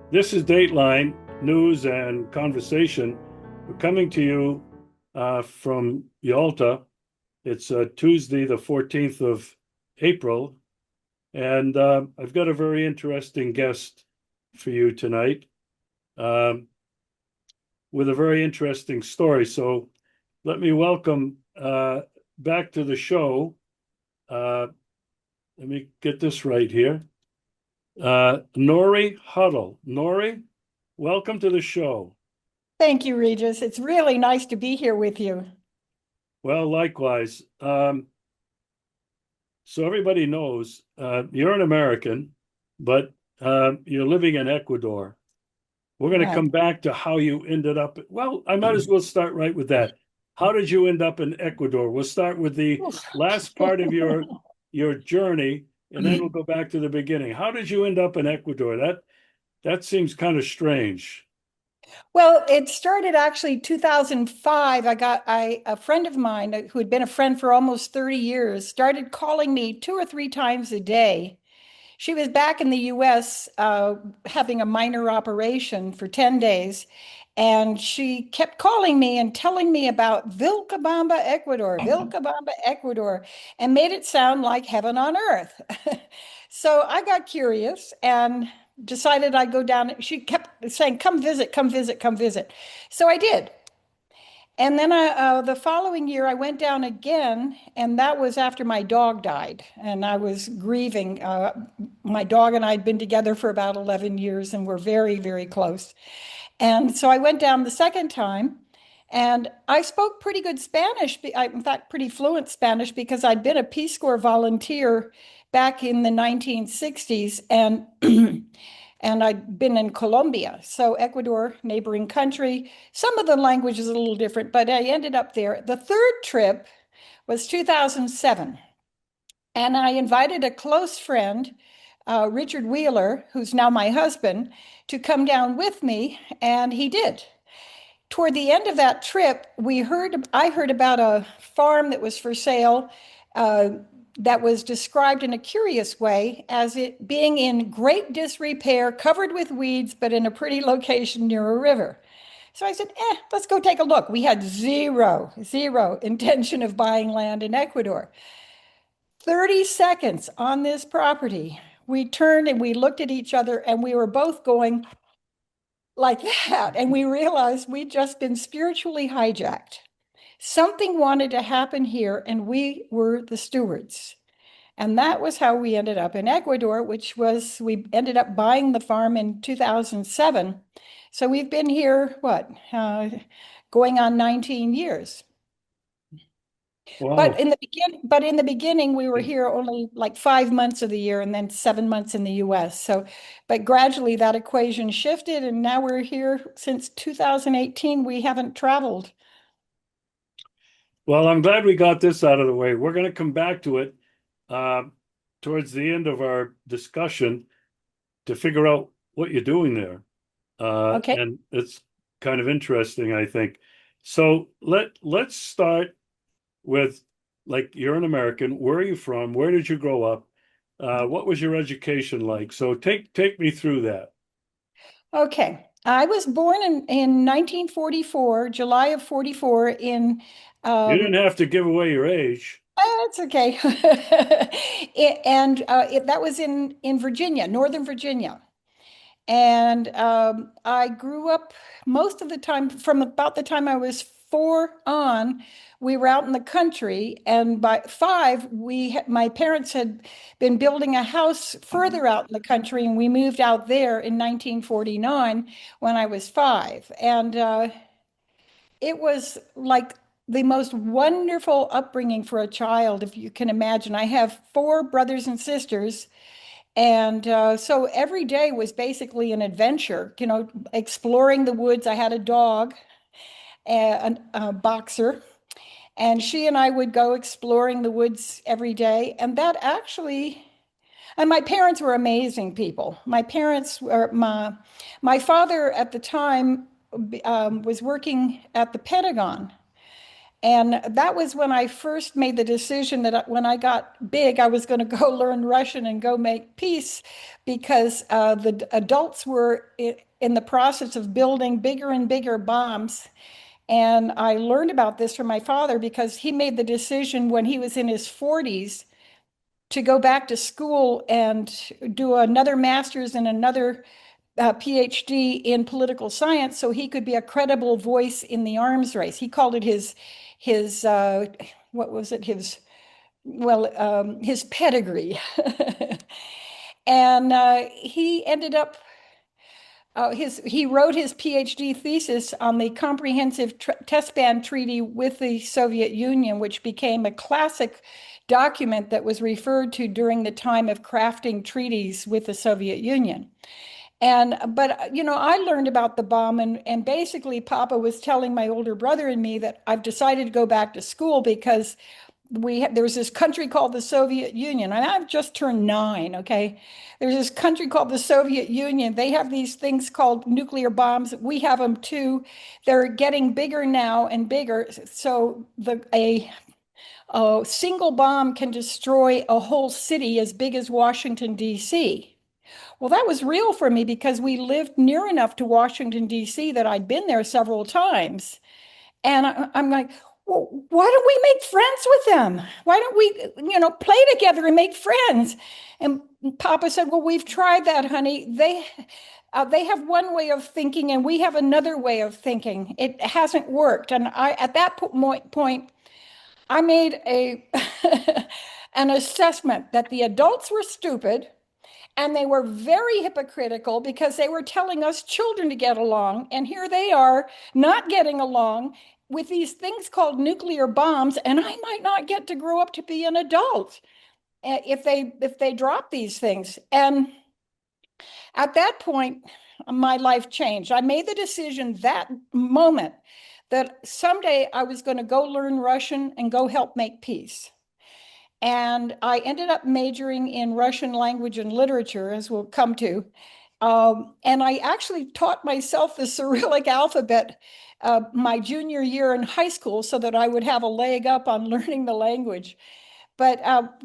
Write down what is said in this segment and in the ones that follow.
This is Dateline News and Conversation. We're coming to you from Yalta. It's Tuesday, the 14th of April, and I've got a very interesting guest for you tonight um, with a very interesting story. So let me welcome back to the show. Uh, Let me get this right here. Norie Huddle. Norie, welcome to the show. Thank you, Regis. It's really nice to be here with you. Well, likewise. So everybody knows you're an American, but you're living in Ecuador. We're going to Right. come back to how you ended up. Well, I might as well start right with that. How did you end up in Ecuador? We'll start with the last part of your journey, and then we'll go back to the beginning. How did you end up in Ecuador? That seems kind of strange. Well, it started actually 2005. A friend of mine who had been a friend for almost 30 years started calling me two or three times a day. She was back in the US having a minor operation for 10 days. And she kept calling me and telling me about Vilcabamba, Ecuador, Vilcabamba, Ecuador, and made it sound like heaven on earth. So I got curious and decided I'd go down. She kept saying, come visit, come visit, come visit. So I did. And then the following year, I went down again, and that was after my dog died, and I was grieving. My dog and I had been together for about 11 years, and we're very, very close. And so I went down the second time, and I spoke pretty good Spanish. In fact, pretty fluent Spanish because I'd been a Peace Corps volunteer back in the 1960s, and and I'd been in Colombia, so Ecuador, neighboring country. Some of the language is a little different, but I ended up there. The third trip was 2007, and I invited a close friend, Richard Wheeler, who's now my husband, to come down with me, and he did. Toward the end of that trip, I heard about a farm that was for sale, uh, that was described in a curious way as it being in great disrepair, covered with weeds, but in a pretty location near a river. So I said, let's go take a look. We had zero intention of buying land in Ecuador. 30 seconds on this property, we turned and we looked at each other and we were both going like that. And we realized we'd just been spiritually hijacked. Something wanted to happen here, and we were the stewards. And that was how we ended up in Ecuador, we ended up buying the farm in 2007. So we've been here, going on 19 years. Wow. But in the beginning, we were here only like 5 months of the year and then 7 months in the US. So, but gradually that equation shifted, and now we're here since 2018. We haven't traveled. Well, I'm glad we got this out of the way. We're going to come back to it uh, towards the end of our discussion to figure out what you're doing there. Okay. And it's kind of interesting, I think. So let's start with, like, you're an American. Where are you from? Where did you grow up? What was your education like? So take me through that. Okay. I was born in 1944, July of 44 in You didn't um, have to give away your age. it's okay. That was in Virginia, Northern Virginia. And I grew up most of the time from about the time I was four on, we were out in the country. And by five, my parents had been building a house further out in the country, and we moved out there in 1949 when I was five. And it was like the most wonderful upbringing for a child, if you can imagine. I have four brothers and sisters, and so every day was basically an adventure, exploring the woods. I had a dog, a boxer, and she and I would go exploring the woods every day. And my parents were amazing people. My father at the time was working at the Pentagon, And that was when I first made the decision that when I got big, I was going to go learn Russian and go make peace because the adults were in the process of building bigger and bigger bombs. And I learned about this from my father because he made the decision when he was in his 40s to go back to school and do another master's and another PhD in political science so he could be a credible voice in the arms race. He called it his what was it? His pedigree. And he ended up he wrote his PhD thesis on the comprehensive test ban treaty with the Soviet Union, which became a classic document that was referred to during the time of crafting treaties with the Soviet Union. But I learned about the bomb, and basically Papa was telling my older brother and me that I've decided to go back to school because there's this country called the Soviet Union, and I've just turned 9, okay? There's this country called the Soviet Union. They have these things called nuclear bombs. We have them too. They're getting bigger now and bigger. So a single bomb can destroy a whole city as big as Washington, D.C. Well, that was real for me because we lived near enough to Washington, D.C. that I'd been there several times. And I'm like, well, why don't we make friends with them? Why don't we, play together and make friends? And Papa said, well, we've tried that, honey. They have one way of thinking and we have another way of thinking. It hasn't worked. And at that point, I made an assessment that the adults were stupid and they were very hypocritical because they were telling us children to get along. And here they are not getting along with these things called nuclear bombs. And I might not get to grow up to be an adult if they drop these things. And at that point, my life changed. I made the decision that moment that someday I was going to go learn Russian and go help make peace. And I ended up majoring in Russian language and literature, as we'll come to. And I actually taught myself the Cyrillic alphabet my junior year in high school so that I would have a leg up on learning the language. But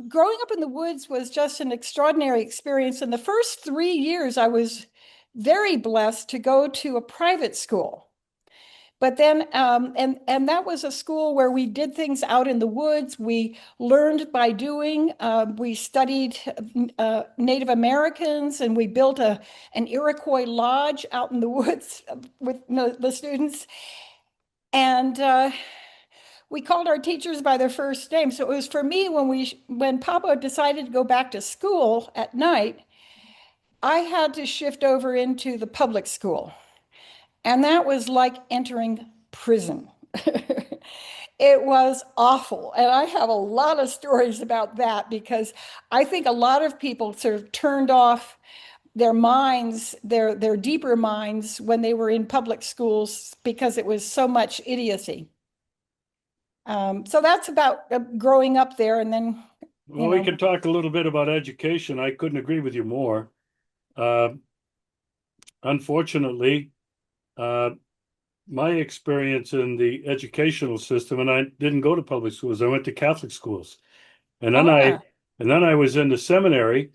growing up in the woods was just an extraordinary experience. In the first 3 years, I was very blessed to go to a private school. But then, and that was a school where we did things out in the woods. We learned by doing. We studied Native Americans, and we built an Iroquois lodge out in the woods with the students. And we called our teachers by their first name. So it was for me when Papa decided to go back to school at night, I had to shift over into the public school. And that was like entering prison. It was awful. And I have a lot of stories about that because I think a lot of people sort of turned off their minds, their deeper minds when they were in public schools because it was so much idiocy. So that's about growing up there. And then, Well, we can talk a little bit about education. I couldn't agree with you more. Uh, Unfortunately, my experience in the educational system, and I didn't go to public schools. I went to Catholic schools, and then I ah, and then I was in the seminary.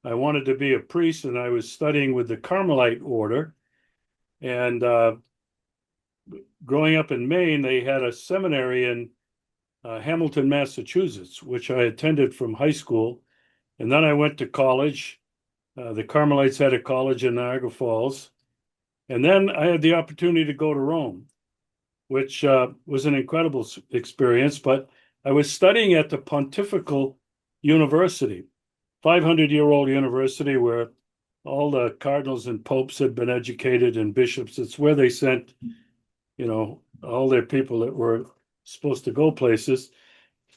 I wanted to be a priest, and I was studying with the Carmelite order. And growing up in Maine, they had a seminary in Hamilton, Massachusetts, which I attended from high school. And then I went to college. The Carmelites had a college in Niagara Falls. And then I had the opportunity to go to Rome, which was an incredible experience. But I was studying at the Pontifical University, 500-year-old university where all the cardinals and popes had been educated and bishops. It's where they sent, all their people that were supposed to go places.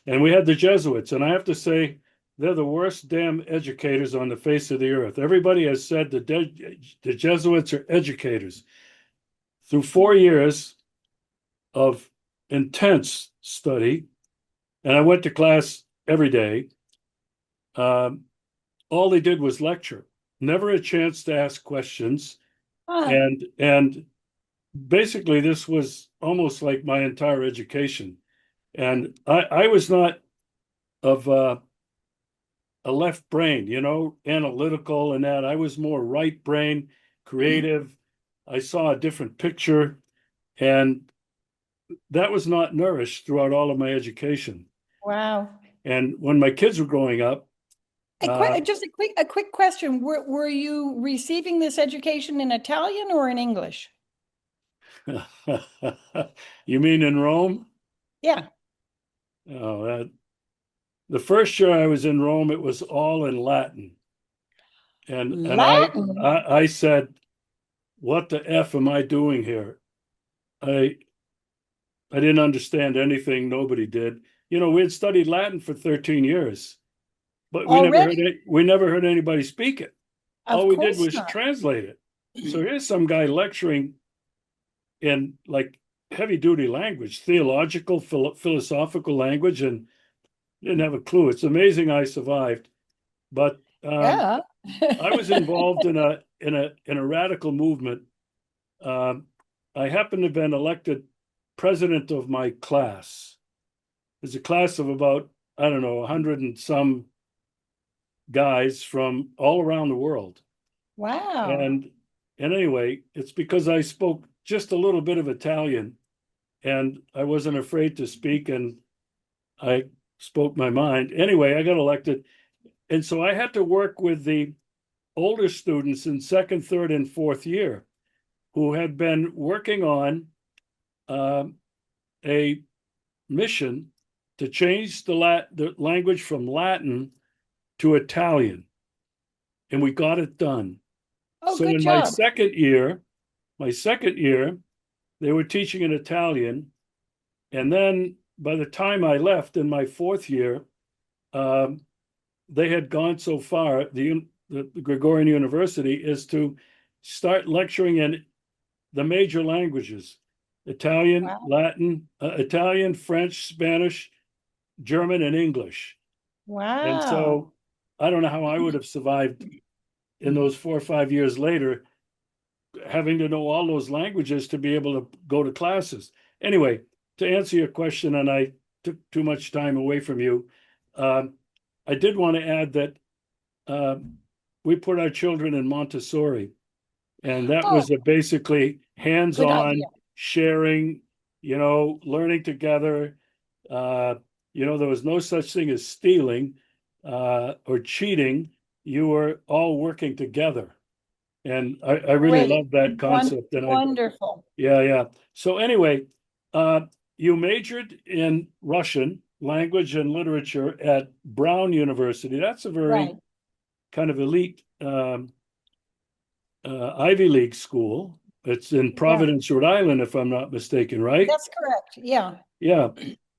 And we had the Jesuits. And I have to say, they're the worst damn educators on the face of the earth. Everybody has said the Jesuits are educators. Through 4 years of intense study, and I went to class every day, all they did was lecture, never a chance to ask questions. ah, And basically, this was almost like my entire education. And I was not of a left brain, analytical and that. I was more right brain, creative. I saw a different picture, and that was not nourished throughout all of my education. Wow. And when my kids were growing up, uh, Just a quick question. Were you receiving this education in Italian or in English? you mean in Rome? Yeah. Oh, the first year I was in Rome, it was all in Latin. And Latin. I said, what the F am I doing here? I I didn't understand anything. Nobody did. We had studied Latin for 13 years, but Already? we never heard anybody speak it. All Of we did course was not. translate it. So here's some guy lecturing in like heavy duty language, theological, philosophical language, and didn't have a clue. It's amazing I survived. But Yeah. I was involved in a radical movement. Um, I happened to have been elected president of my class. There's a class of about, I don't know, 100 and some guys from all around the world. Wow. And anyway, it's because I spoke just a little bit of Italian and I wasn't afraid to speak and I spoke my mind. Anyway, I got elected. And so I had to work with the older students in second, third, and fourth year who had been working on um, a mission to change the language from Latin to Italian, and we got it done. Oh, So good in job. my second year, they were teaching in Italian, and then by the time I left in my fourth year, um, they had gone so far. The Gregorian University is to start lecturing in the major languages: Italian, Wow. Latin, Italian, French, Spanish, German, and English. And Wow. so I don't know how I would have survived in those 4 or 5 years later, having to know all those languages to be able to go to classes. Anyway, to answer your question, and I took too much time away from you, um, I did want to add that we put our children in Montessori, and that Oh, was a basically good idea. hands-on sharing, learning together. Uh, there was no such thing as stealing or cheating. You were all working together. And I really Great. love that concept. And Wonderful. yeah, yeah. So anyway, uh, you majored in Russian language and literature at Brown University. That's a very Right. kind of elite Ivy League school. It's in Yeah, Providence, Rhode Island, if I'm not mistaken, right? that's correct. Yeah. Yeah.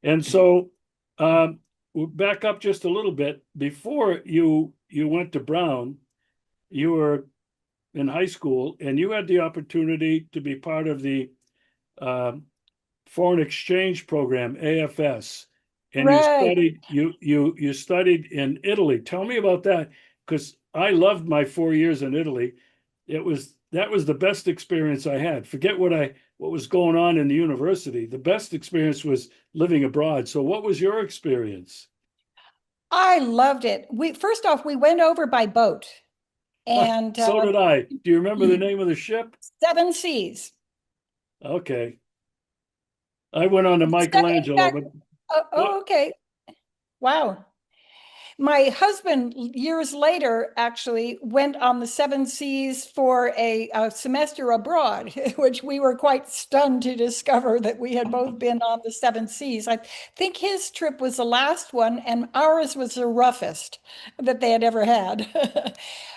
And so um, we'll back up just a little bit. Before you went to Brown, you were in high school and you had the opportunity to be part of the um, foreign exchange program, AFS, and Right. you studied in Italy. Tell me about that, because I loved my 4 years in Italy. That was the best experience I had. Forget what was going on in the university. The best experience was living abroad. So what was your experience? I loved it. We first off, we went over by boat and So did I. Do you remember the name of the ship? seven seas. Okay. I went on to In Michelangelo, fact, but what? okay. Wow. My husband, years later, actually went on the seven seas for a semester abroad, which we were quite stunned to discover that we had both been on the seven seas. I think his trip was the last one, and ours was the roughest that they had ever had.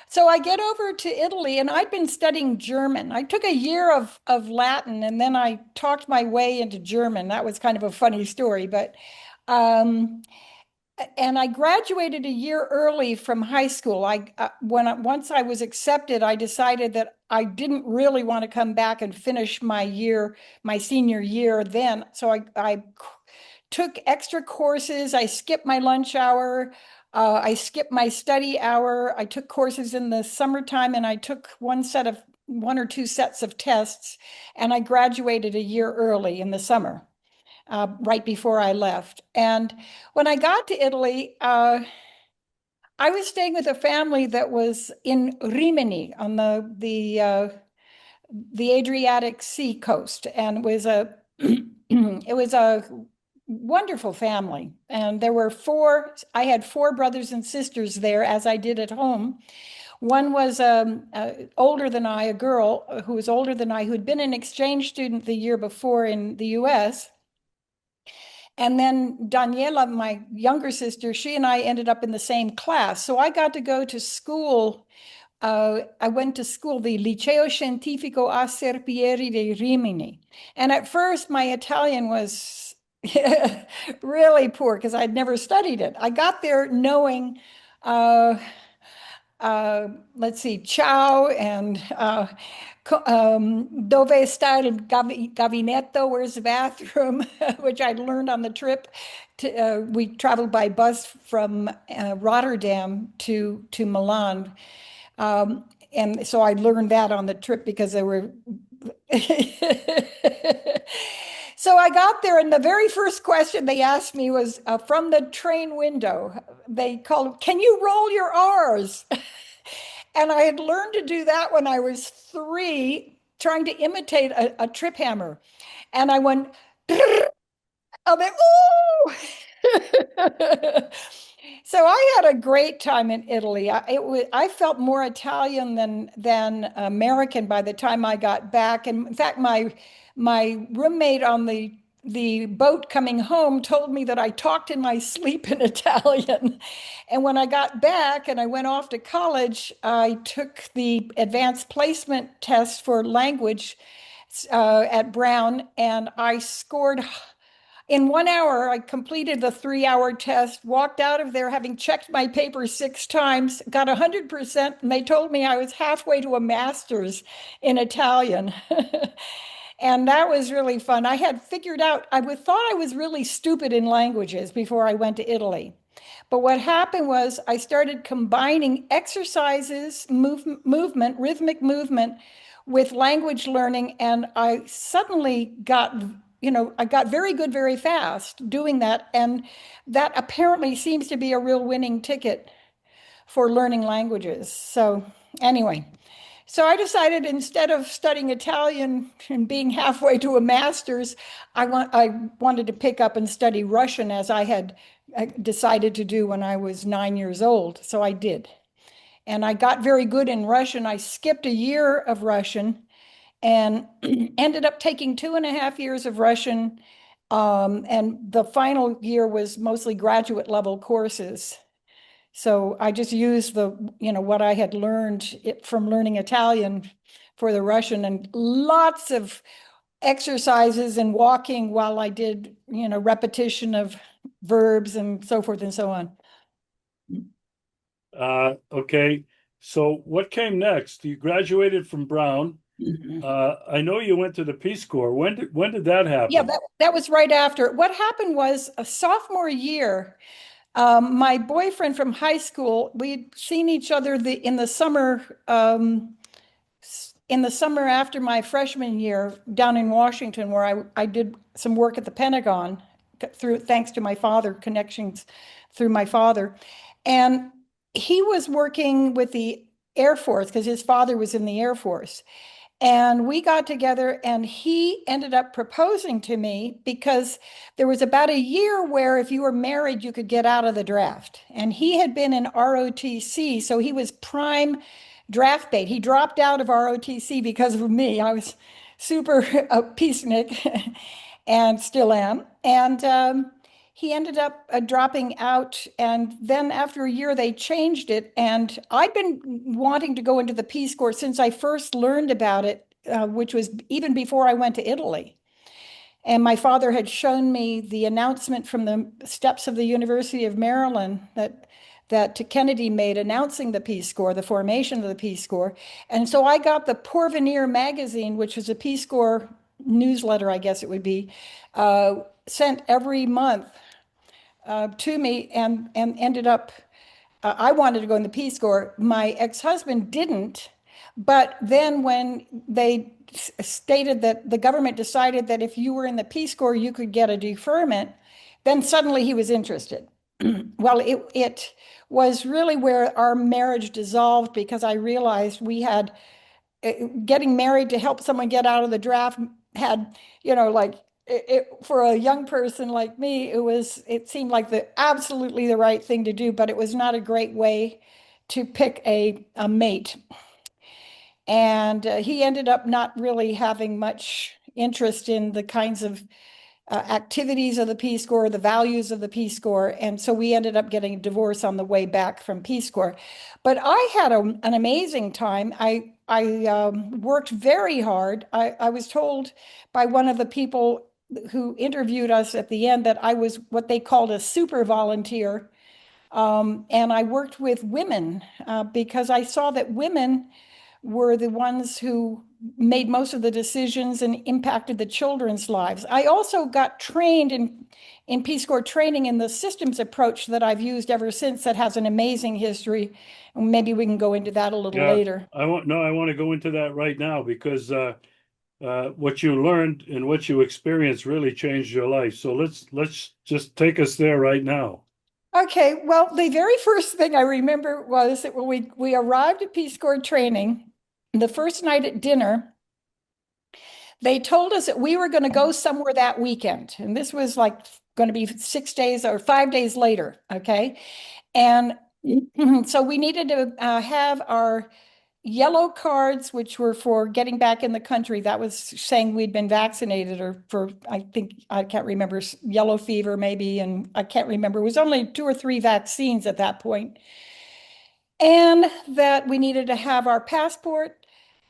So I get over to Italy, and I'd been studying German. I took a year of Latin, and then I talked my way into German. That was kind of a funny story, but. Um, and I graduated a year early from high school. Once I was accepted, I decided that I didn't really want to come back and finish my senior year then. So I took extra courses. I skipped my lunch hour. I skipped my study hour. I took courses in the summertime, and I took one or two sets of tests, and I graduated a year early in the summer. right before I left. And when I got to Italy, I was staying with a family that was in Rimini on the Adriatic Sea coast, and it was a it was a wonderful family. And there were four. I had four brothers and sisters there, as I did at home. One was older than I, a girl who was older than I, who had been an exchange student the year before in the U.S. And then Daniela, my younger sister, she and I ended up in the same class. So I got to go to school. I went to school, the Liceo Scientifico a Serpieri di Rimini. And at first, my Italian was really poor because I'd never studied it. I got there knowing, uh, let's see, ciao and dove sta il gabinetto, where's the bathroom, which I'd learned on the trip. We traveled by bus from Rotterdam to Milan. And so I learned that on the trip because they were. So I got there, and the very first question they asked me was from the train window. They called, "Can you roll your R's?" And I had learned to do that when I was three, trying to imitate a trip hammer. And I went, oh, they, ooh! So I had a great time in Italy. I felt more Italian than American by the time I got back. And in fact, my roommate on the boat coming home told me that I talked in my sleep in Italian. And when I got back and I went off to college, I took the advanced placement test for language at Brown, and I scored in 1 hour. I completed the 3 hour test, walked out of there having checked my paper 6 times, got 100%, and they told me I was halfway to a master's in Italian. And that was really fun. I had figured out, thought I was really stupid in languages before I went to Italy. But what happened was I started combining exercises, movement, rhythmic movement with language learning, and I suddenly I got very good very fast doing that. And that apparently seems to be a real winning ticket for learning languages. So, anyway, so I decided instead of studying Italian and being halfway to a master's, I wanted to pick up and study Russian as I had decided to do when I was 9 years old. So I did. And I got very good in Russian. I skipped a year of Russian and ended up taking 2.5 years of Russian. And the final year was mostly graduate level courses. So I just used what I had learned from learning Italian for the Russian, and lots of exercises and walking while I did, repetition of verbs and so forth and so on. Okay. So what came next? You graduated from Brown. I know you went to the Peace Corps. When did that Yeah, happen? that was right after. What happened was a sophomore year, my boyfriend from high school, we'd seen each other in the summer, after my freshman year down in Washington, where I did some work at the Pentagon thanks to my father, connections through my father. And he was working with the Air Force because his father was in the Air Force. And we got together, and he ended up proposing to me because there was about a year where if you were married, you could get out of the draft. And he had been in ROTC, so he was prime draft bait. He dropped out of ROTC because of me. I was super a peacenik and still am. And he ended up dropping out. And then after a year, they changed it. And I'd been wanting to go into the Peace Corps since I first learned about it, which was even before I went to Italy. And my father had shown me the announcement from the steps of the University of Maryland that Kennedy made announcing the Peace Corps, the formation of the Peace Corps. And so I got the Porvenir magazine, which was a Peace Corps newsletter, I guess it would be, sent every month to me, and ended up, I wanted to go in the Peace Corps. My ex-husband didn't. But then when they stated that the government decided that if you were in the Peace Corps, you could get a deferment, then suddenly he was interested. Well, it was really where our marriage dissolved because I realized we had getting married to help someone get out of the draft had, like for a young person like me, it seemed like the absolutely the right thing to do, but it was not a great way to pick a mate. And he ended up not really having much interest in the kinds of activities of the Peace Corps, the values of the Peace Corps. And so we ended up getting a divorce on the way back from Peace Corps. But I had an amazing time. I worked very hard. I was told by one of the people who interviewed us at the end that I was what they called a super volunteer. And I worked with women because I saw that women were the ones who made most of the decisions and impacted the children's lives. I also got trained in Peace Corps training in the systems approach that I've used ever since that has an amazing history. Maybe we can go into that a little Yeah, later. I want to go into that right now because what you learned and what you experienced really changed your life. So let's just take us there right now. Okay, well, the very first thing I remember was that when we arrived at Peace Corps training, the first night at dinner, they told us that we were going to go somewhere that weekend. And this was like going to be 6 days or 5 days later. Okay. And so we needed to have our yellow cards, which were for getting back in the country. That was saying we'd been vaccinated or for, I think, I can't remember, yellow fever maybe. And I can't remember. It was only 2 or 3 vaccines at that point. And that we needed to have our passport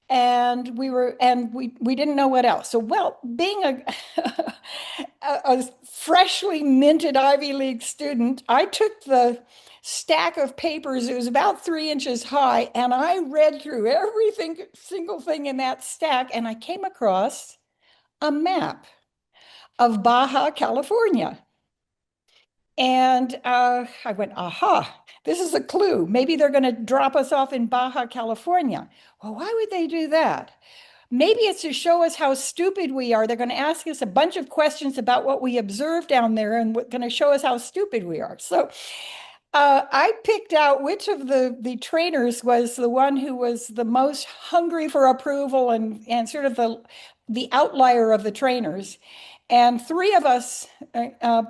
and we didn't know what else. So, well, being a freshly minted Ivy League student, I took the stack of papers. It was about 3 inches high, and I read through everything, single thing in that stack, and I came across a map of Baja California. And I went, aha, this is a clue. Maybe they're going to drop us off in Baja California. Well, why would they do that? Maybe it's to show us how stupid we are. They're going to ask us a bunch of questions about what we observed down there and going to show us how stupid we are. So I picked out which of the trainers was the one who was the most hungry for approval and sort of the outlier of the trainers. And 3 of us,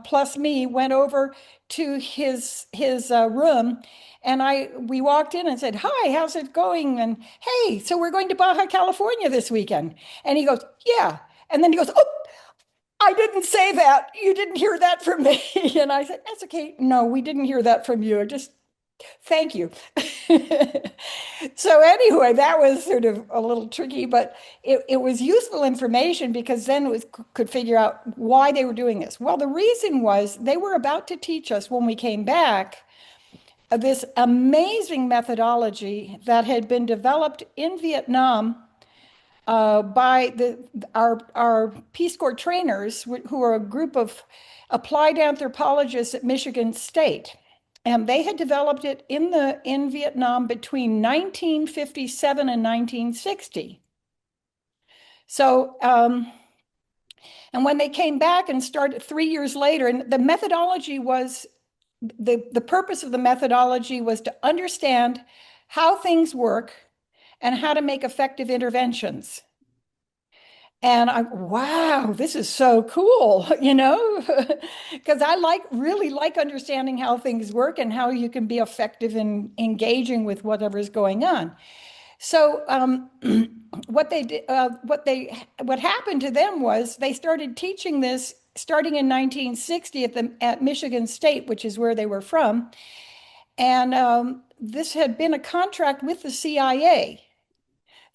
plus me, went over to his room, and we walked in and said, "Hi, how's it going?" And "Hey, so we're going to Baja California this weekend." And he goes, "Yeah." And then he goes, "Oh, I didn't say that. You didn't hear that from me." And I said, "That's okay. No, we didn't hear that from you. Just thank you." So anyway, that was sort of a little tricky, but it was useful information because then could figure out why they were doing this. Well, the reason was they were about to teach us when we came back this amazing methodology that had been developed in Vietnam by our Peace Corps trainers, who are a group of applied anthropologists at Michigan State. And they had developed it in Vietnam between 1957 and 1960. So, and when they came back and started 3 years later, and the methodology was the purpose of the methodology was to understand how things work and how to make effective interventions. And wow, this is so cool, because I really like understanding how things work and how you can be effective in engaging with whatever's going on. So what they did, what happened to them was they started teaching this starting in 1960 at Michigan State, which is where they were from, and this had been a contract with the CIA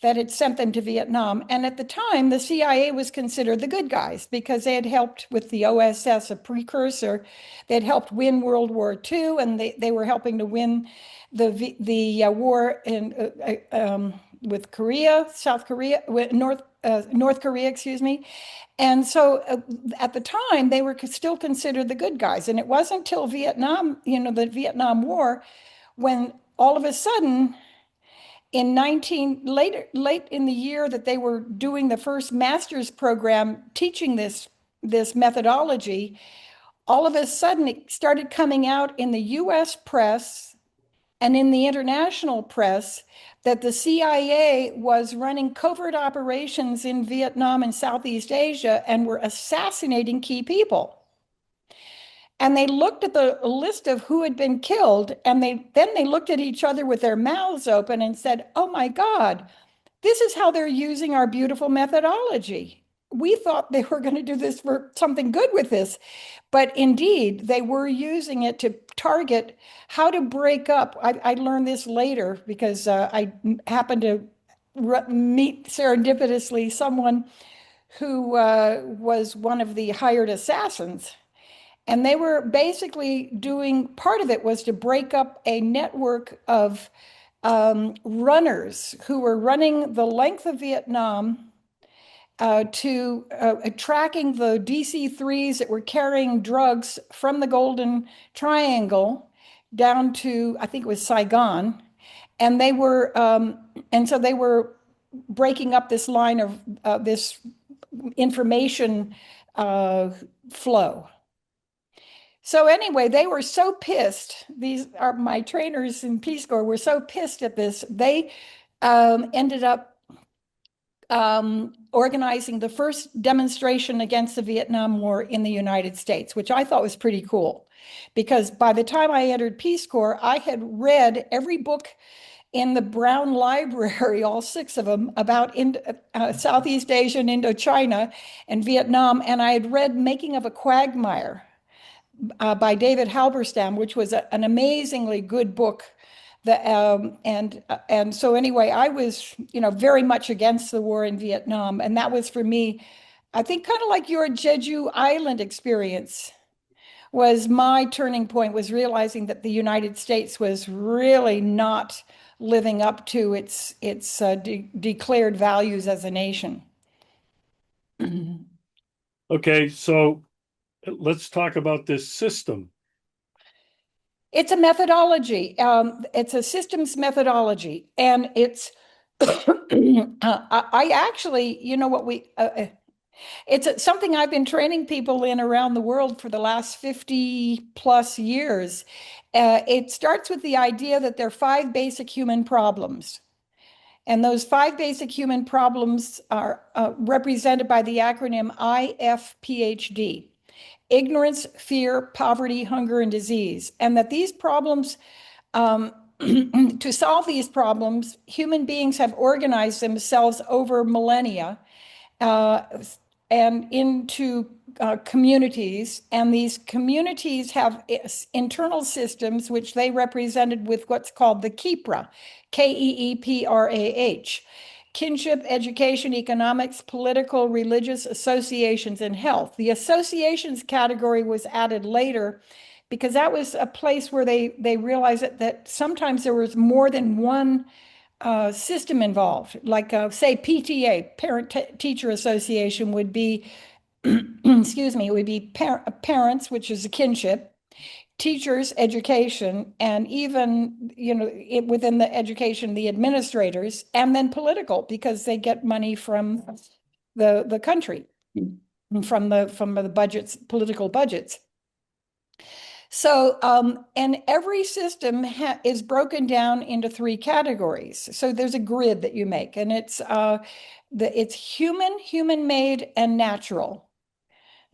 that had sent them to Vietnam. And at the time, the CIA was considered the good guys because they had helped with the OSS, a precursor. They had helped win World War II, and they were helping to win the war with Korea, South Korea, North Korea, excuse me. And so at the time, they were still considered the good guys. And it wasn't until Vietnam, the Vietnam War, when all of a sudden in 19 late in the year that they were doing the first master's program teaching this methodology, all of a sudden it started coming out in the US press and in the international press that the CIA was running covert operations in Vietnam and Southeast Asia and were assassinating key people. And they looked at the list of who had been killed, and they looked at each other with their mouths open and said, "Oh my God, this is how they're using our beautiful methodology. We thought they were going to do this for something good with this." But indeed, they were using it to target how to break up. I learned this later because I happened to meet serendipitously someone who was one of the hired assassins. And they were basically doing, part of it was to break up a network of runners who were running the length of Vietnam to tracking the DC-3s that were carrying drugs from the Golden Triangle down to, I think it was Saigon. And and so they were breaking up this line of this information flow. So anyway, they were so pissed. These are my trainers in Peace Corps were so pissed at this. They ended up organizing the first demonstration against the Vietnam War in the United States, which I thought was pretty cool. Because by the time I entered Peace Corps, I had read every book in the Brown Library, all six of them, about Southeast Asia and Indochina and Vietnam. And I had read Making of a Quagmire by David Halberstam, which was an amazingly good book. And so anyway, I was very much against the war in Vietnam, and that was for me, I think, kind of like your Jeju Island experience. Was my turning point, was realizing that the United States was really not living up to its declared values as a nation. Okay, so let's talk about this system. It's a methodology. It's a systems methodology, and it's. I actually, you know what it's something I've been training people in around the world for the last 50 plus years. It starts with the idea that there are five basic human problems. And those five basic human problems are represented by the acronym IFPHD: ignorance, fear, poverty, hunger, and disease. And that these problems, to solve these problems, human beings have organized themselves over millennia uh, and into communities. And these communities have internal systems, which they represented with what's called the KEEPRA, KEEPRAH: kinship, education, economics, political, religious, associations, and health. The associations category was added later because that was a place where they realized that sometimes there was more than one system involved. Like say PTA, Parent Teacher Association, would be, excuse me, it would be parents, which is a kinship, teachers, education, and even, within the education, the administrators, and then political, because they get money from the country, from the budgets, political budgets. So, and every system is broken down into three categories. So there's a grid that you make, and it's human, human-made, and natural.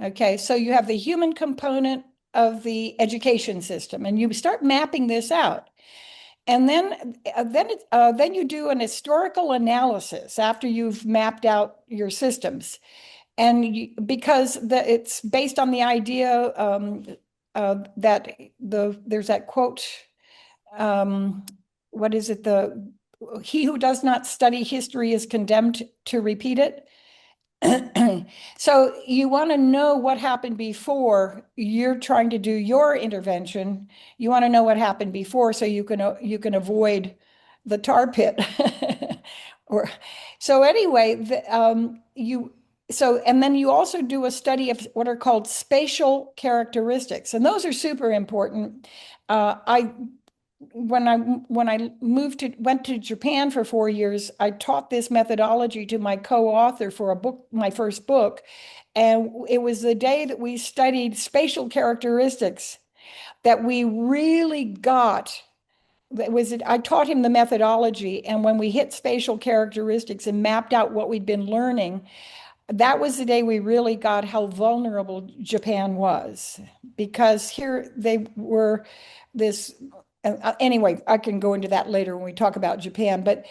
Okay, so you have the human component of the education system, and you start mapping this out. And then you do an historical analysis after you've mapped out your systems. And because it's based on the idea that there's that quote, what is it? He who does not study history is condemned to repeat it. So you want to know what happened before you're trying to do your intervention. You want to know what happened before so you can avoid the tar pit. Or so anyway, and then you also do a study of what are called spatial characteristics, and those are super important. when I went to Japan for 4 years, I taught this methodology to my co-author for a book, my first book, and it was the day that we studied spatial characteristics that we really got. That was it. I taught him the methodology, and when we hit spatial characteristics and mapped out what we'd been learning, that was the day we really got how vulnerable Japan was, because here they were this. Anyway, I can go into that later when we talk about Japan, but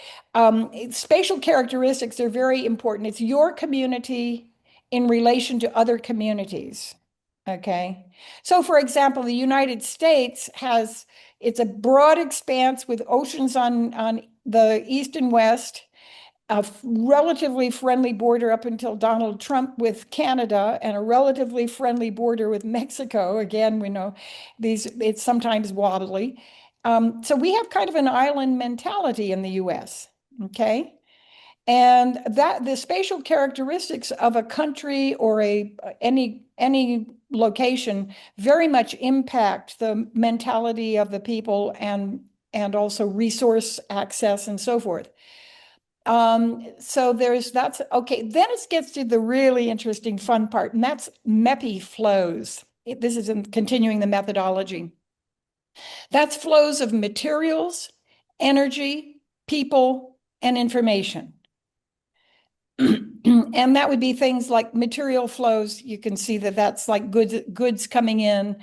spatial characteristics are very important. It's your community in relation to other communities. Okay. So, for example, the United States has, it's a broad expanse with oceans on the east and west, a relatively friendly border up until Donald Trump with Canada, and a relatively friendly border with Mexico. Again, we know it's sometimes wobbly. So we have kind of an island mentality in the US, okay? And that the spatial characteristics of a country or any location very much impact the mentality of the people and also resource access and so forth. So that's okay. Then it gets to the really interesting fun part, and that's MEPI flows. This is in continuing the methodology. That's flows of materials, energy, people, and information. And that would be things like material flows. You can see that that's like goods coming in.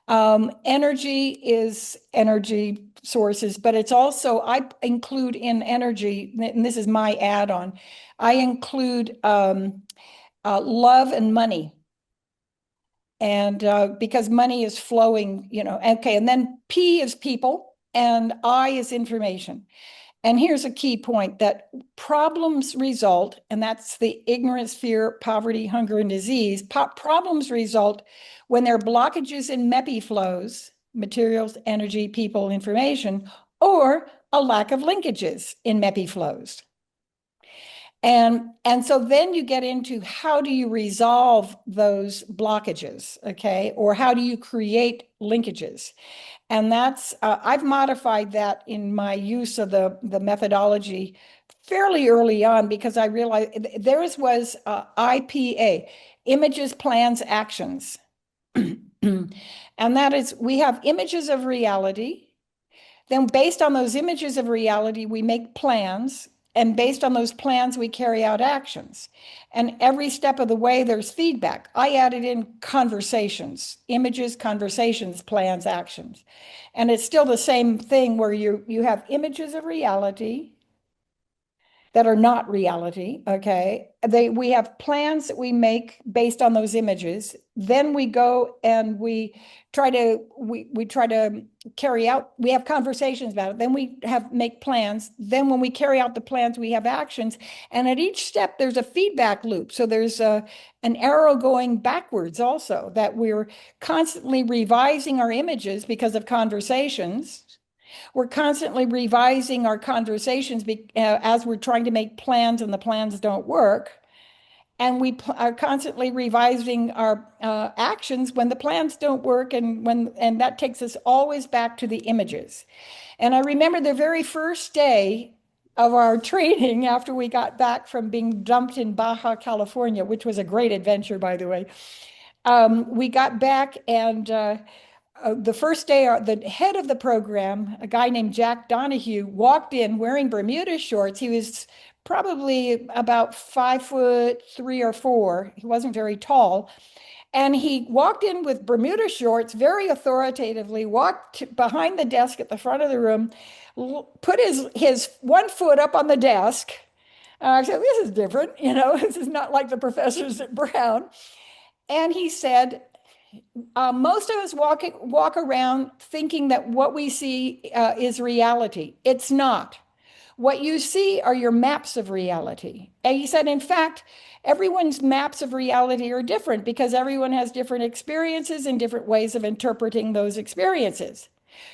Energy is energy sources, but it's also, I include in energy, and this is my add-on, I include love and money. And because money is flowing, okay. And then P is people and I is information. And here's a key point that problems result, and that's the ignorance, fear, poverty, hunger, and disease. Problems result when there are blockages in MEPI flows, materials, energy, people, information, or a lack of linkages in MEPI flows. And so then you get into how do you resolve those blockages, okay? Or how do you create linkages? And that's, I've modified that in my use of the methodology fairly early on because I realized theirs was IPA, images, plans, actions. And that is, we have images of reality. Then based on those images of reality, we make plans. And based on those plans, we carry out actions. And every step of the way, there's feedback. I added in conversations, images, conversations, plans, actions. And it's still the same thing where you have images of reality that are not reality, okay? We have plans that we make based on those images. Then we go and we try to carry out, we have conversations about it. Then we make plans. Then when we carry out the plans, we have actions. And at each step, there's a feedback loop. So there's an arrow going backwards also, that we're constantly revising our images because of conversations. We're constantly revising our conversations as we're trying to make plans and the plans don't work. And we are constantly revising our actions when the plans don't work, and that takes us always back to the images. And I remember the very first day of our training after we got back from being dumped in Baja California, which was a great adventure, by the way. We got back and the first day, the head of the program, a guy named Jack Donahue, walked in wearing Bermuda shorts. He was probably about 5'3" or 5'4". He wasn't very tall. And he walked in with Bermuda shorts, very authoritatively, walked behind the desk at the front of the room, put his one foot up on the desk. I said, this is different. This is not like the professors at Brown. And he said, most of us walk around thinking that what we see is reality. It's not. What you see are your maps of reality. And he said, in fact, everyone's maps of reality are different because everyone has different experiences and different ways of interpreting those experiences.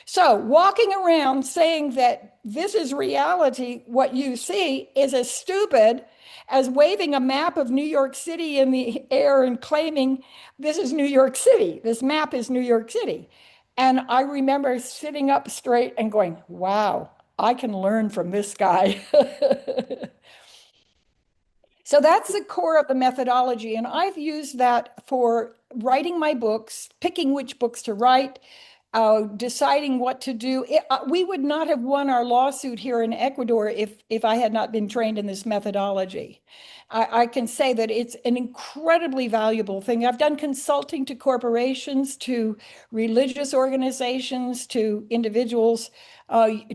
So walking around saying that this is reality, what you see, is as stupid as waving a map of New York City in the air and claiming this is New York City. This map is New York City. And I remember sitting up straight and going, wow, I can learn from this guy. So that's the core of the methodology. And I've used that for writing my books, picking which books to write, deciding what to do. We would not have won our lawsuit here in Ecuador if I had not been trained in this methodology. I can say that it's an incredibly valuable thing. I've done consulting to corporations, to religious organizations, to individuals,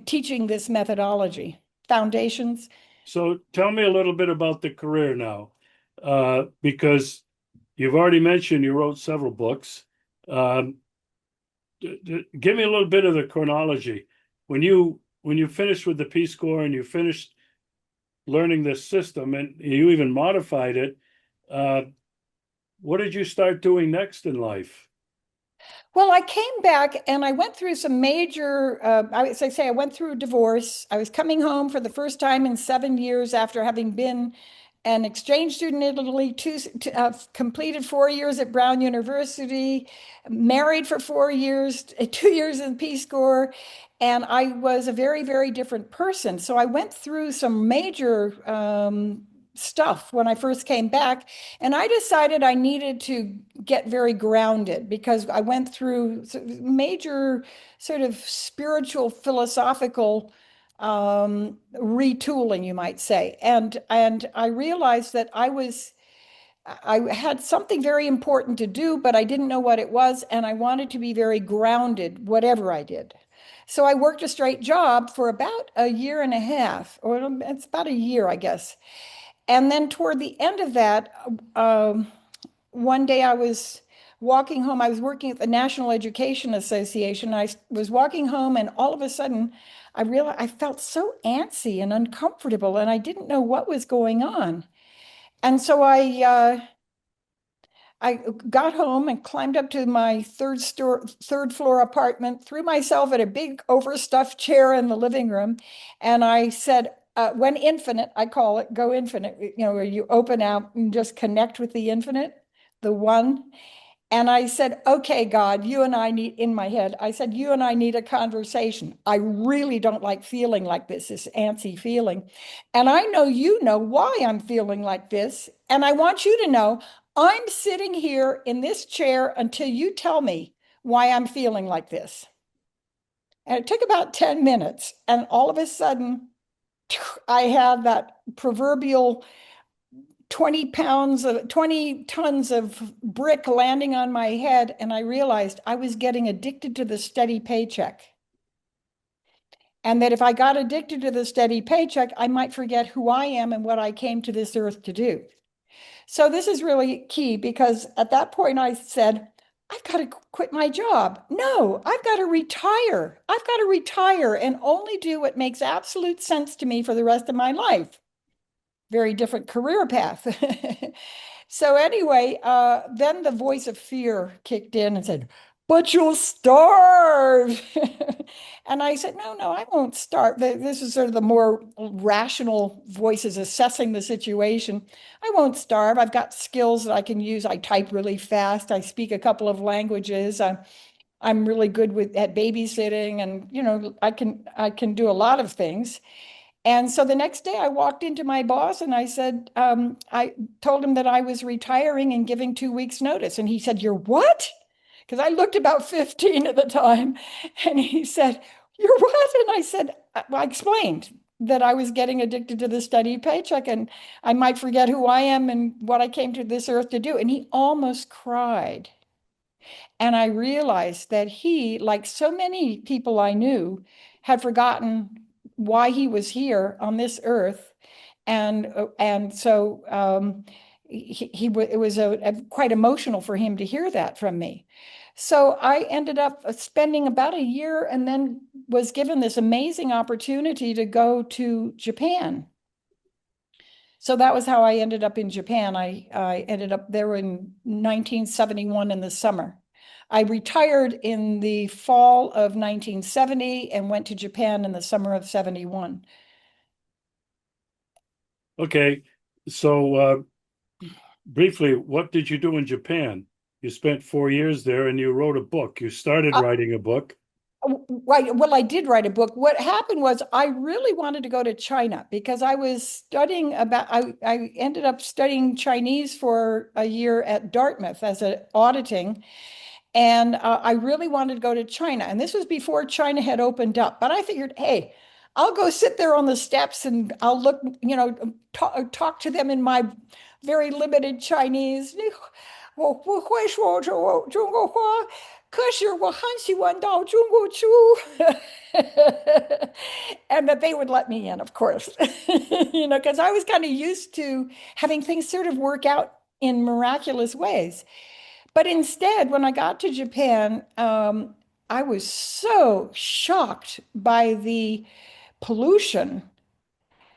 teaching this methodology, foundations. So tell me a little bit about the career now, because you've already mentioned you wrote several books. Um, Give me a little bit of the chronology. When you finished with the Peace Corps and you finished learning this system and you even modified it, uh, what did you start doing next in life? Well, I came back and I went through some major, as I say, I went through a divorce. I was coming home for the first time in 7 years after having been an exchange student in Italy, completed 4 years at Brown University, married for 4 years, 2 years in the Peace Corps, and I was a very, very different person. So I went through some major stuff when I first came back, and I decided I needed to get very grounded because I went through major sort of spiritual, philosophical retooling, you might say. And I realized that I had something very important to do, but I didn't know what it was, and I wanted to be very grounded, whatever I did. So I worked a straight job for about a year and a half, or it's about a year, I guess. And then toward the end of that, one day I was walking home. I was working at the National Education Association. I was walking home, and all of a sudden, I realized I felt so antsy and uncomfortable, and I didn't know what was going on. And so I got home and climbed up to my third floor apartment, threw myself at a big overstuffed chair in the living room, and I said, when infinite, I call it go infinite, where you open out and just connect with the infinite, the one. And I said, okay, God, you and I need, in my head, I said, you and I need a conversation. I really don't like feeling like this antsy feeling. And I know you know why I'm feeling like this. And I want you to know I'm sitting here in this chair until you tell me why I'm feeling like this. And it took about 10 minutes. And all of a sudden, I had that proverbial 20 tons of brick landing on my head. And I realized I was getting addicted to the steady paycheck. And that if I got addicted to the steady paycheck, I might forget who I am and what I came to this earth to do. So this is really key because at that point I said, I've got to quit my job. No, I've got to retire. I've got to retire and only do what makes absolute sense to me for the rest of my life. Very different career path. So anyway, then the voice of fear kicked in and said, but you'll starve. And I said, no, I won't starve. This is sort of the more rational voices assessing the situation. I won't starve. I've got skills that I can use. I type really fast. I speak a couple of languages. I'm really good at babysitting, and I can do a lot of things. And so the next day I walked into my boss and I said, I told him that I was retiring and giving 2 weeks notice. And he said, you're what? Because I looked about 15 at the time. And he said, you're what? And I said, well, I explained that I was getting addicted to the steady paycheck and I might forget who I am and what I came to this earth to do. And he almost cried. And I realized that he, like so many people I knew, had forgotten why he was here on this earth. And so it was quite emotional for him to hear that from me. So I ended up spending about a year and then was given this amazing opportunity to go to Japan. So that was how I ended up in Japan. I ended up there in 1971 in the summer. I retired in the fall of 1970 and went to Japan in the summer of 71. Okay, so briefly, what did you do in Japan? You spent 4 years there and you wrote a book. You started Uh, writing a book. Right. Well, I did write a book. What happened was I really wanted to go to China because I was studying I ended up studying Chinese for a year at Dartmouth as an auditing. And I really wanted to go to China. And this was before China had opened up. But I figured, hey, I'll go sit there on the steps and I'll look, talk to them in my very limited Chinese. 我不会说中国话，可是我很喜欢到中国去. And that they would let me in, of course, because I was kind of used to having things sort of work out in miraculous ways. But instead, when I got to Japan, I was so shocked by the pollution.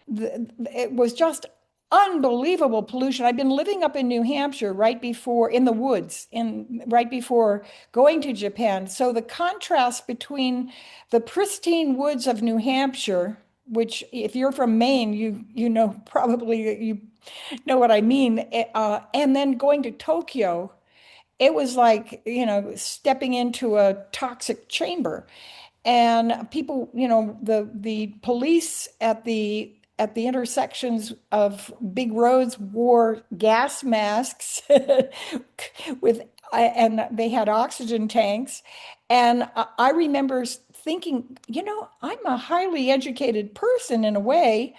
It was just unbelievable pollution. I'd been living up in New Hampshire right before, in the woods, in right before going to Japan. So the contrast between the pristine woods of New Hampshire, which if you're from Maine, you know probably you know what I mean, and then going to Tokyo, it was like, stepping into a toxic chamber. And people, the police at the intersections of big roads wore gas masks with and they had oxygen tanks. And I remember thinking, I'm a highly educated person in a way,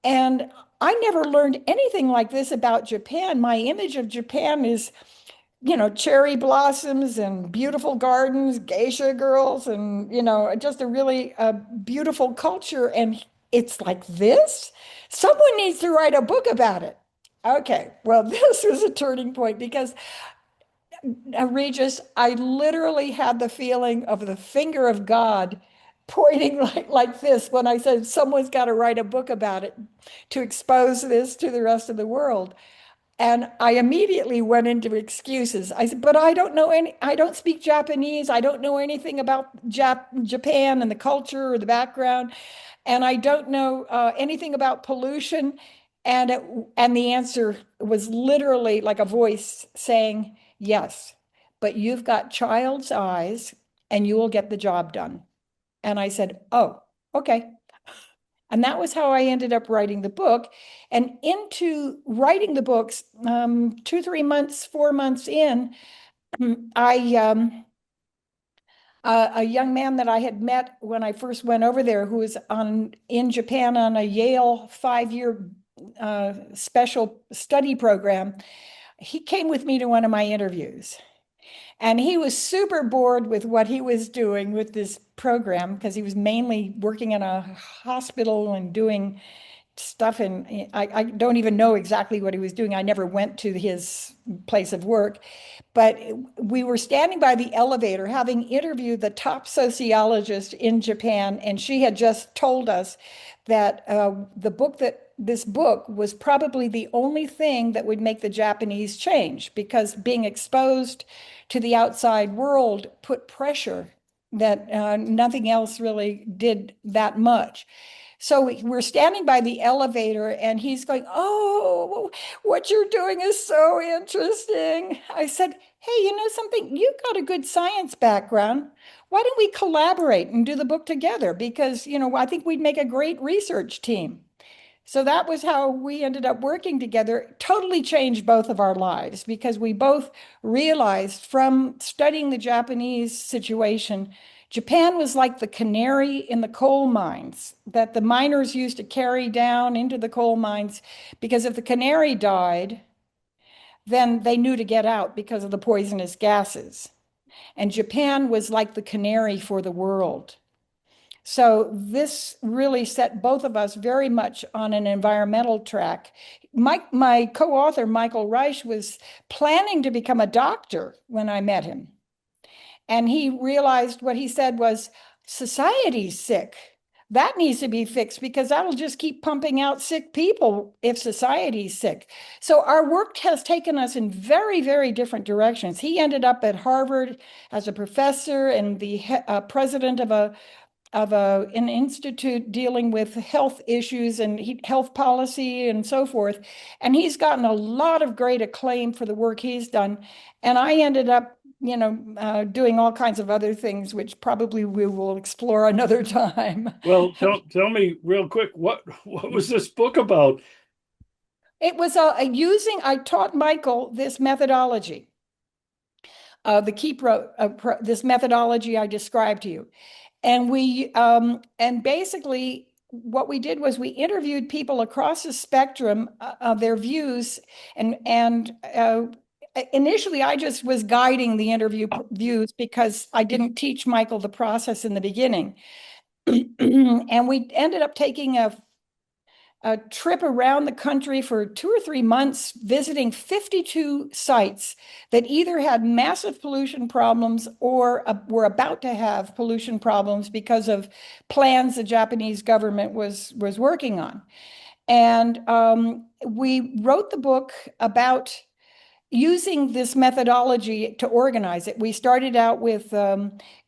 and I never learned anything like this about Japan. My image of Japan is, cherry blossoms and beautiful gardens, geisha girls, and, just a really beautiful culture. And it's like this. Someone needs to write a book about it. Okay, well, this was a turning point because, Regis, I literally had the feeling of the finger of God pointing like this when I said, someone's got to write a book about it to expose this to the rest of the world. And I immediately went into excuses. I said, but I don't speak Japanese. I don't know anything about Japan and the culture or the background. And I don't know anything about pollution. And and the answer was literally like a voice saying, yes, but you've got child's eyes and you will get the job done. And I said, oh, okay. And that was how I ended up writing the book. And into writing the books, 2, 3 months, 4 months in, I a young man that I had met when I first went over there, who was in Japan on a Yale 5-year special study program, he came with me to one of my interviews. And he was super bored with what he was doing with this program because he was mainly working in a hospital and doing stuff. And I don't even know exactly what he was doing. I never went to his place of work, but we were standing by the elevator having interviewed the top sociologist in Japan, and she had just told us that this book was probably the only thing that would make the Japanese change, because being exposed to the outside world put pressure that nothing else really did that much. So we're standing by the elevator and he's going, oh, what you're doing is so interesting. I said, hey, you know something? You've got a good science background. Why don't we collaborate and do the book together? Because, I think we'd make a great research team. So that was how we ended up working together. Totally changed both of our lives because we both realized from studying the Japanese situation, Japan was like the canary in the coal mines that the miners used to carry down into the coal mines, because if the canary died, then they knew to get out because of the poisonous gases. And Japan was like the canary for the world. So this really set both of us very much on an environmental track. My co-author, Michael Reich, was planning to become a doctor when I met him. And he realized what he said was, society's sick. That needs to be fixed because that'll just keep pumping out sick people if society's sick. So our work has taken us in very, very different directions. He ended up at Harvard as a professor and the president of a an institute dealing with health issues and health policy and so forth. And he's gotten a lot of great acclaim for the work he's done. And I ended up, doing all kinds of other things, which probably we will explore another time. Well, tell me real quick, what was this book about? It was I taught Michael this methodology, this methodology I described to you. And basically what we did was we interviewed people across the spectrum of their views, and initially I just was guiding the views because I didn't teach Michael the process in the beginning. And we ended up taking a trip around the country for 2 or 3 months, visiting 52 sites that either had massive pollution problems or were about to have pollution problems because of plans the Japanese government was working on. And we wrote the book about using this methodology to organize it. We started out with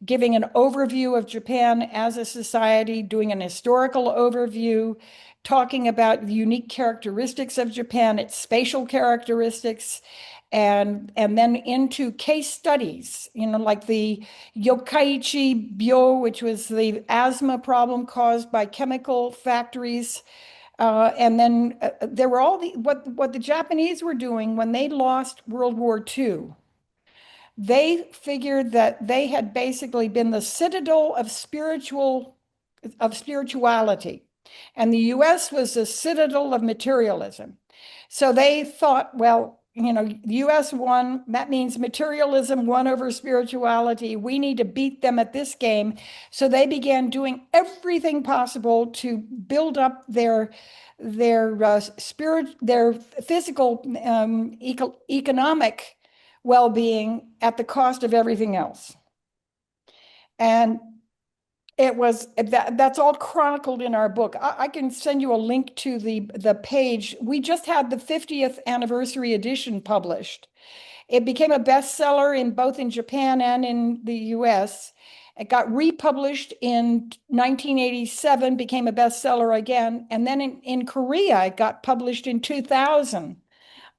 giving an overview of Japan as a society, doing an historical overview, talking about the unique characteristics of Japan, its spatial characteristics, and then into case studies, like the Yokkaichi Byo, which was the asthma problem caused by chemical factories. And then there were all what the Japanese were doing when they lost World War II. They figured that they had basically been the citadel of spirituality, and the US was the citadel of materialism. So they thought, well, the US won, that means materialism won over spirituality. We need to beat them at this game. So they began doing everything possible to build up their physical, economic well-being at the cost of everything else. And that's all chronicled in our book. I can send you a link to the page. We just had the 50th anniversary edition published. It became a bestseller both in Japan and in the US. It got republished in 1987, became a bestseller again. And then in Korea, it got published in 2000,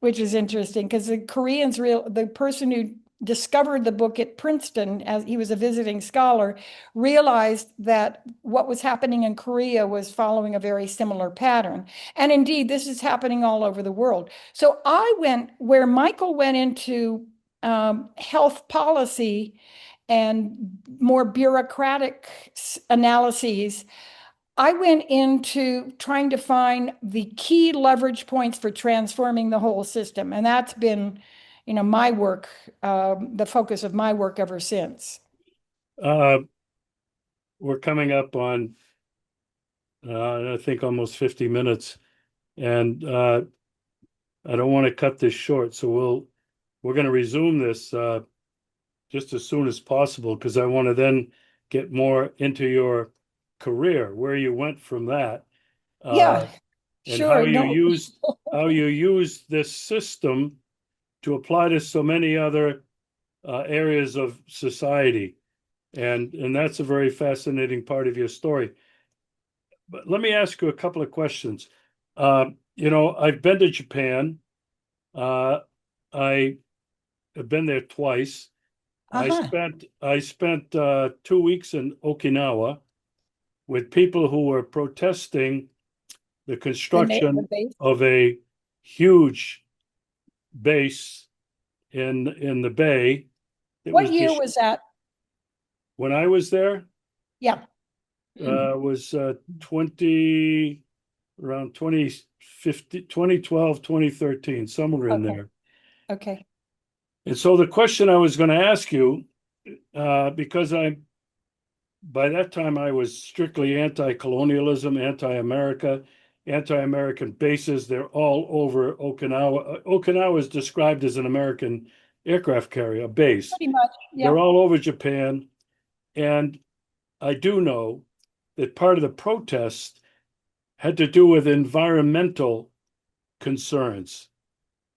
which is interesting because the person who discovered the book at Princeton, as he was a visiting scholar, realized that what was happening in Korea was following a very similar pattern. And indeed, this is happening all over the world. So I went where Michael went into health policy and more bureaucratic analyses. I went into trying to find the key leverage points for transforming the whole system. And that's been, my work, the focus of my work ever since. Uh, we're coming up on, I think, almost 50 minutes, and I don't want to cut this short. So we're going to resume this just as soon as possible because I want to then get more into your career, where you went from that, Yeah, and how sure. you No, used this system to apply to so many other areas of society. And that's a very fascinating part of your story. But let me ask you a couple of questions. I've been to Japan. I have been there twice. I uh-huh. spent I spent 2 weeks in Okinawa with people who were protesting the The construction base. of a huge base in the bay. It What was year just was that? when I was there, Yeah. was 20 around 2015, 2012, 2013, somewhere in Okay. there. Okay. And so the question I was going to ask you, because by that time I was strictly anti-colonialism, anti-America, anti-American bases. They're all over Okinawa. Okinawa is described as an American aircraft carrier, a base. Pretty much. They're Yeah. all over Japan. And I do know that part of the protest had to do with environmental concerns.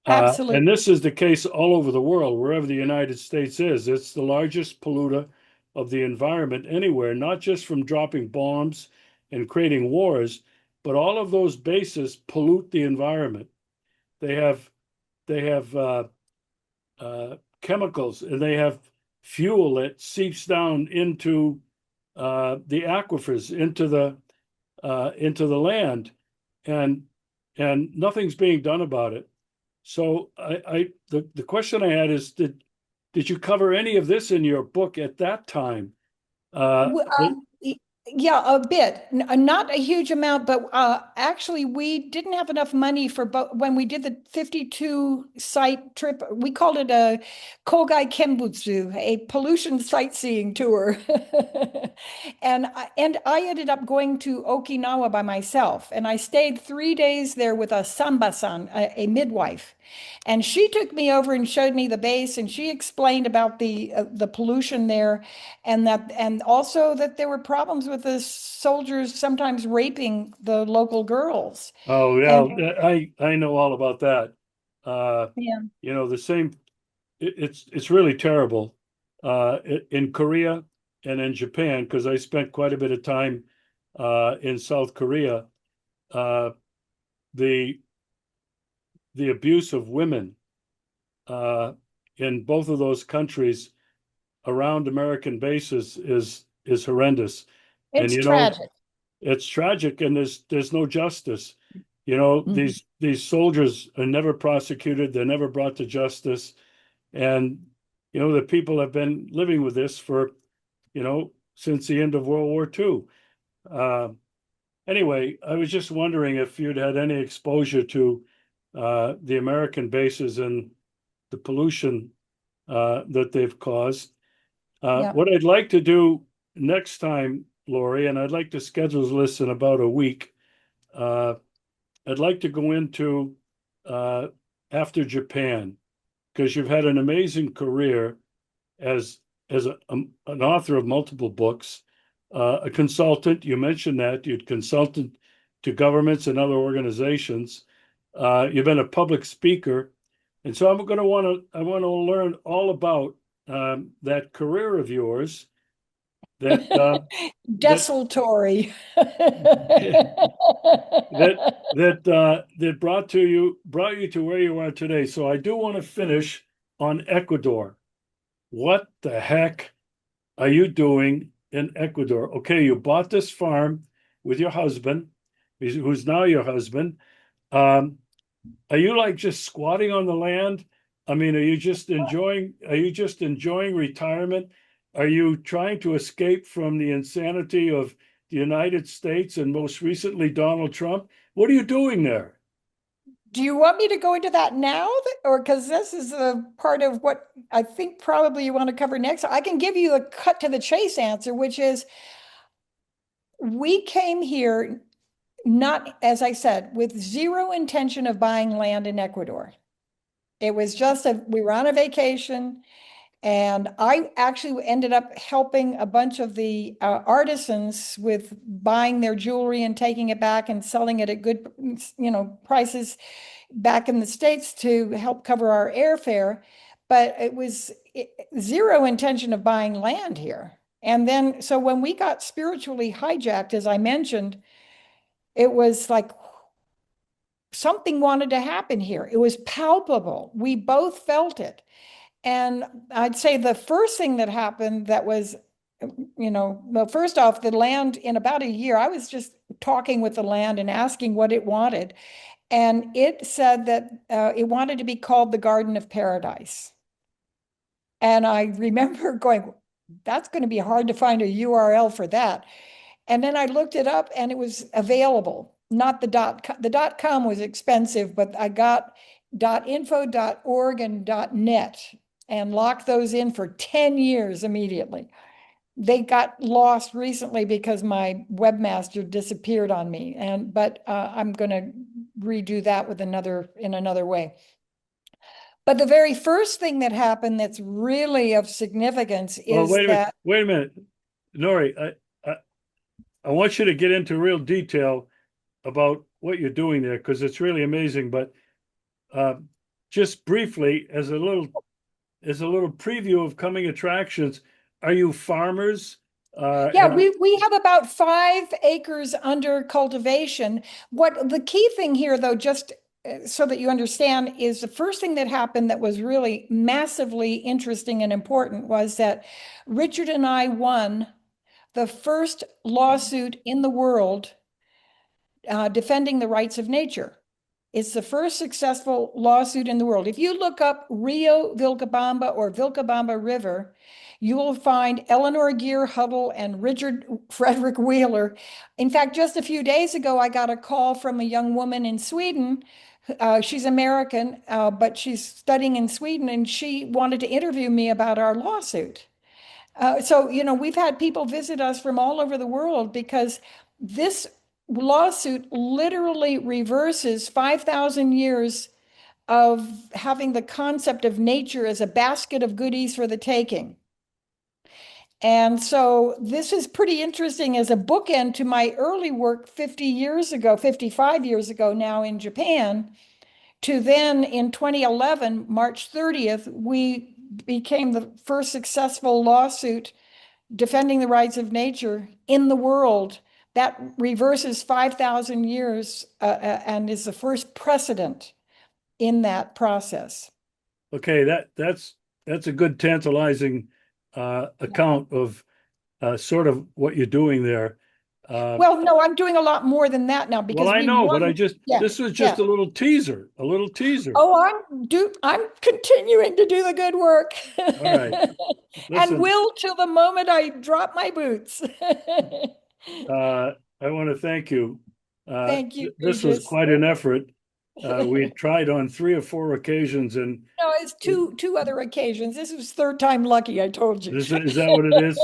And Absolutely. this is the case all over the world, wherever the United States is. It's the largest polluter of the environment anywhere, not just from dropping bombs and creating wars, but all of those bases pollute the environment. They have they have chemicals, and they have fuel that seeps down into the aquifers, into the land, and nothing's being done about it. So the question I had is, did you cover any of this in your book at that time? Uh, Yeah, a bit. Not a huge amount, but actually, we didn't have enough money for when we did the 52 site trip. We called it a Kogai Kembutsu, a pollution sightseeing tour. And I ended up going to Okinawa by myself, and I stayed 3 days there with a samba-san, a midwife. And she took me over and showed me the base, and she explained about the pollution there, and also that there were problems with the soldiers sometimes raping the local girls. oh And yeah, I know all about that. Uh, yeah, the same. It's really terrible in Korea and in Japan, because I spent quite a bit of time in South Korea. Uh, the the abuse of women uh, in both of those countries around American bases is horrendous, and it's tragic. it's tragic, and there's no justice. You know, Mhm. these soldiers are never prosecuted; they're never brought to justice, and the people have been living with this for since the end of World War II. Uh, anyway, I was just wondering if you'd had any exposure to the American bases and the pollution that they've caused. Yeah. What I'd like to do next time, Lori, and I'd like to schedule this in about a week. Uh, I'd like to go into uh, after Japan, because you've had an amazing career as an author of multiple books, a consultant. You mentioned that you'd consulted to governments and other organizations. You've been a public speaker, and so I want to learn all about that career of yours that that Desultory. that brought you to where you are today. So I do want to finish on Ecuador. What the heck are you doing in Ecuador? Okay, you bought this farm with your husband, who's now your husband. Um, are you like just squatting on the land? I mean, are you just enjoying retirement? Are you trying to escape from the insanity of the United States and most recently Donald Trump? What are you doing there? Do you want me to go into that now, or because this is a part of what I think probably you want to cover next? I can give you a cut to the chase answer, which is we came here not, as I said, with zero intention of buying land in Ecuador. It was just we were on a vacation, and I actually ended up helping a bunch of the artisans with buying their jewelry and taking it back and selling it at good, prices back in the States to help cover our airfare. But it was zero intention of buying land here. And then, so when we got spiritually hijacked, as I mentioned, it was like something wanted to happen here. It was palpable. We both felt it. And I'd say the first thing that happened that was, well, first off, the land in about a year, I was just talking with the land and asking what it wanted. And it said that it wanted to be called the Garden of Paradise. And I remember going, that's going to be hard to find a URL for that. And then I looked it up and it was available. Not the .com was expensive, but I got .info, .org, and .net and locked those in for 10 years immediately. They got lost recently because my webmaster disappeared on me. But I'm going to redo that with in another way. But the very first thing that happened that's really of significance Well, is that wait a minute, Nori. I want you to get into real detail about what you're doing there, because it's really amazing. But uh, just briefly, as a little preview of coming attractions, are you farmers? Yeah, Have you, we have about 5 acres under cultivation. What the key thing here, though, just so that you understand, is the first thing that happened that was really massively interesting and important was that Richard and I won the first lawsuit in the world defending the rights of nature. It's the first successful lawsuit in the world. If you look up Rio Vilcabamba or Vilcabamba River, you will find Eleanor Gear Huddle and Richard Frederick Wheeler. In fact, just a few days ago, I got a call from a young woman in Sweden. She's American, but she's studying in Sweden, and she wanted to interview me about our lawsuit. So, we've had people visit us from all over the world because this lawsuit literally reverses 5,000 years of having the concept of nature as a basket of goodies for the taking. And so this is pretty interesting as a bookend to my early work 50 years ago, 55 years ago now in Japan, to then in 2011, March 30th, we became the first successful lawsuit defending the rights of nature in the world that reverses 5,000 years and is the first precedent in that process. okay, that's a good tantalizing account of sort of what you're doing there. Uh, Well, no, I'm doing a lot more than that now well, because I we know, but won. Yeah, this was just yeah. a little teaser, a little teaser. Oh, I'm continuing to do the good work. All right, And listen, will till the moment I drop my boots. I want to thank you. Thank you, This was Regis. quite an effort. We tried on 3 or 4 occasions, and No, it's two other occasions. This was third time lucky, I told you. this is that what it is?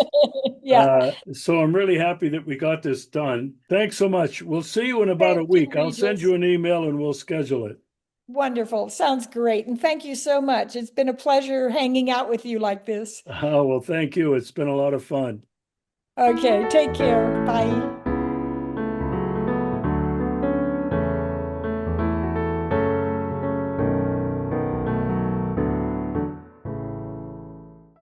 Yeah. So I'm really happy that we got this done. Thanks so much. We'll see you in about a Thank you, week. I'll send Regis. you an email and we'll schedule it. Wonderful. Sounds great. And thank you so much. It's been a pleasure hanging out with you like this. Oh, well, thank you. It's been a lot of fun. Okay, take care. Bye.